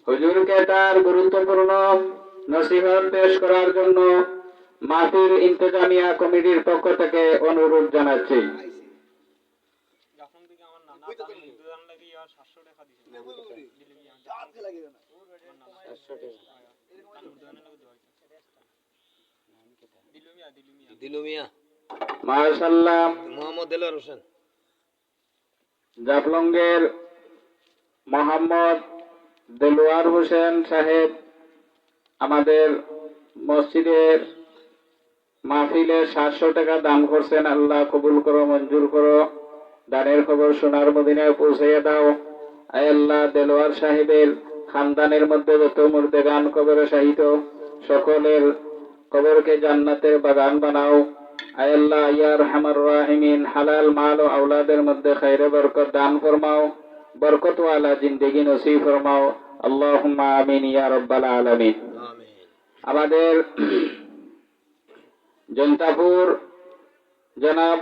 হুজুরকে তার গুরুত্বপূর্ণ নসিহত পেশ করার জন্য মাহফিল ইন্তেজামিয়া কমিটির পক্ষ থেকে অনুরোধ জানাচ্ছি। মাশাআল্লাহ, মোহাম্মদ দেলোয়ার হোসেন জাফলংয়ের মোহাম্মদ দেলোয়ার হোসেন সাহেব আমাদের মসজিদের মাহফিলে 700 টাকা দান করছেন। আল্লাহ কবুল করো, মঞ্জুর করো। দানের খবর সোনার মদিনায় পৌঁছাইয়া দাও। আয় আল্লাহ, দেলোয়ার সাহেবের খানদানের মধ্যে যত মুর্দেগান কবরে শাহিত সকলের কবরকে জান্নাতের বাগান বানাও। আয় আল্লাহ ইয়া আরহামার রাহিমিন, হালাল মাল ও আওলাদের মধ্যে খায়রে বরকত দান ফরমাও, বরকত ওয়ালা জিন্দেগি নসিব ফরমাও। আল্লাহুম্মা আমিন ইয়া রাব্বাল আলামিন। আমাদের জনতাপুর জনাব